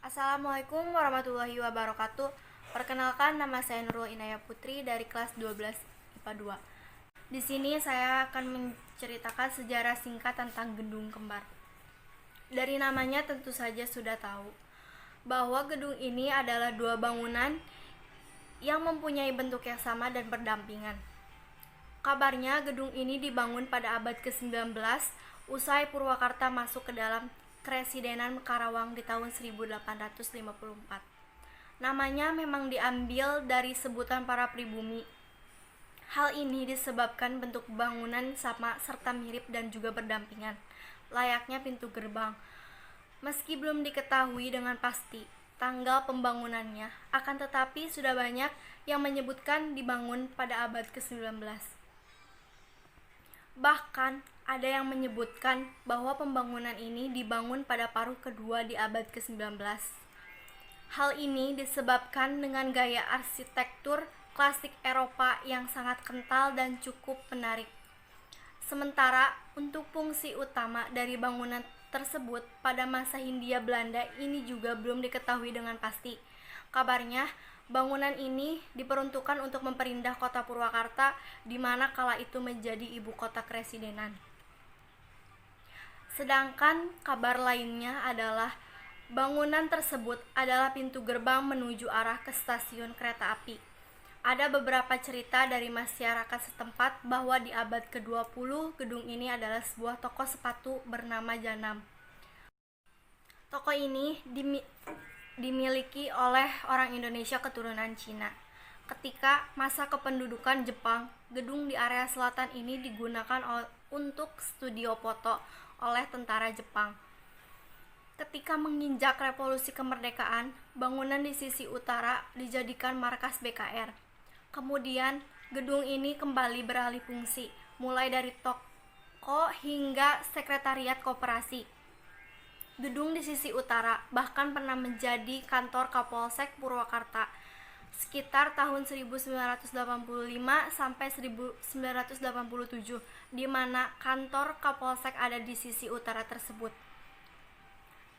Assalamualaikum warahmatullahi wabarakatuh. Perkenalkan, nama saya Nurul Inayah Putri dari kelas 12 IPA 2. Di sini saya akan menceritakan sejarah singkat tentang gedung kembar. Dari namanya tentu saja sudah tahu bahwa gedung ini adalah dua bangunan yang mempunyai bentuk yang sama dan berdampingan. Kabarnya gedung ini dibangun pada abad ke-19 usai Purwakarta masuk ke dalam Kresidenan Karawang di tahun 1854. Namanya memang diambil dari sebutan para pribumi. Hal ini disebabkan bentuk bangunan sama serta mirip dan juga berdampingan, layaknya pintu gerbang. Meski belum diketahui dengan pasti tanggal pembangunannya, akan tetapi sudah banyak yang menyebutkan dibangun pada abad ke-19. Bahkan ada yang menyebutkan bahwa pembangunan ini dibangun pada paruh kedua di abad ke-19. Hal ini disebabkan dengan gaya arsitektur klasik Eropa yang sangat kental dan cukup menarik. Sementara untuk fungsi utama dari bangunan tersebut pada masa Hindia Belanda ini juga belum diketahui dengan pasti. Kabarnya bangunan ini diperuntukkan untuk memperindah kota Purwakarta di mana kala itu menjadi ibu kota kresidenan. Sedangkan kabar lainnya adalah bangunan tersebut adalah pintu gerbang menuju arah ke stasiun kereta api. Ada beberapa cerita dari masyarakat setempat bahwa di abad ke-20 gedung ini adalah sebuah toko sepatu bernama Janam. Toko ini dimiliki oleh orang Indonesia keturunan Cina. Ketika masa kependudukan Jepang, gedung di area selatan ini digunakan untuk studio foto oleh tentara Jepang. Ketika menginjak revolusi kemerdekaan, bangunan di sisi utara dijadikan markas BKR. Kemudian, gedung ini kembali beralih fungsi, mulai dari toko hingga sekretariat koperasi. Gedung di sisi utara bahkan pernah menjadi kantor Kapolsek Purwakarta sekitar tahun 1985 sampai 1987, di mana kantor Kapolsek ada di sisi utara tersebut.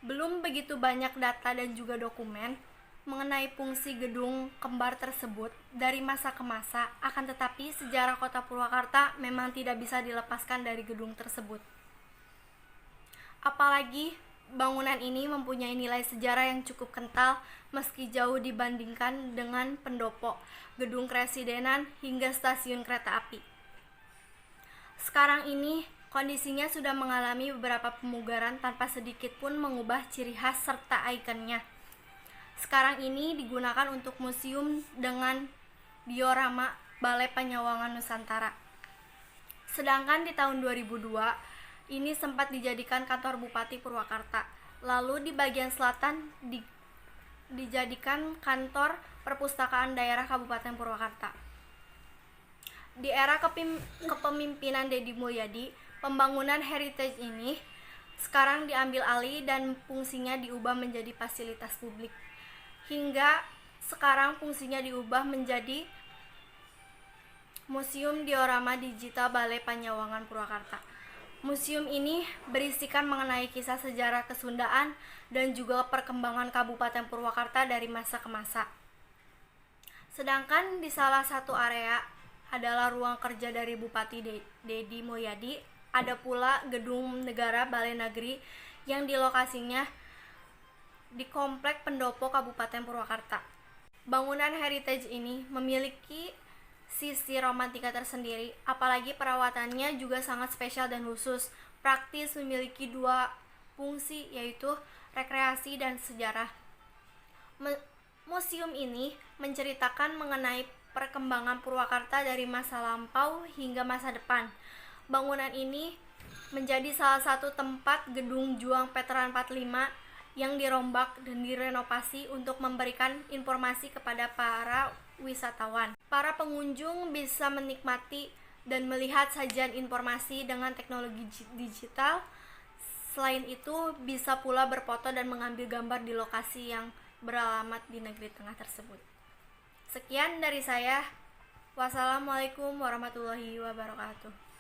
Belum begitu banyak data dan juga dokumen mengenai fungsi gedung kembar tersebut dari masa ke masa, akan tetapi sejarah kota Purwakarta memang tidak bisa dilepaskan dari gedung tersebut. Apalagi bangunan ini mempunyai nilai sejarah yang cukup kental meski jauh dibandingkan dengan pendopo, gedung kresidenan hingga stasiun kereta api. Sekarang ini kondisinya sudah mengalami beberapa pemugaran tanpa sedikit pun mengubah ciri khas serta ikonnya. Sekarang ini digunakan untuk museum dengan diorama Balai Panyawangan Nusantara. Sedangkan di tahun 2002 ini sempat dijadikan kantor Bupati Purwakarta. Lalu di bagian selatan dijadikan kantor Perpustakaan Daerah Kabupaten Purwakarta. Di era kepemimpinan Deddy Mulyadi, pembangunan heritage ini sekarang diambil alih dan fungsinya diubah menjadi fasilitas publik. Hingga sekarang fungsinya diubah menjadi Museum Diorama Digital Balai Panyawangan Purwakarta. Museum ini berisikan mengenai kisah sejarah kesundaan dan juga perkembangan Kabupaten Purwakarta dari masa ke masa. Sedangkan di salah satu area adalah ruang kerja dari Bupati Deddy Mulyadi, ada pula Gedung Negara Balai Negeri yang di lokasinya di Komplek Pendopo Kabupaten Purwakarta. Bangunan heritage ini memiliki sisi romantika tersendiri, apalagi perawatannya juga sangat spesial dan khusus, praktis, memiliki dua fungsi yaitu rekreasi dan sejarah. Museum ini menceritakan mengenai perkembangan Purwakarta dari masa lampau hingga masa depan. Bangunan ini menjadi salah satu tempat gedung Juang Veteran 45 yang dirombak dan direnovasi untuk memberikan informasi kepada para wisatawan. Para pengunjung bisa menikmati dan melihat sajian informasi dengan teknologi digital. Selain itu, bisa pula berfoto dan mengambil gambar di lokasi yang beralamat di negeri tengah tersebut. Sekian dari saya. Wassalamualaikum warahmatullahi wabarakatuh.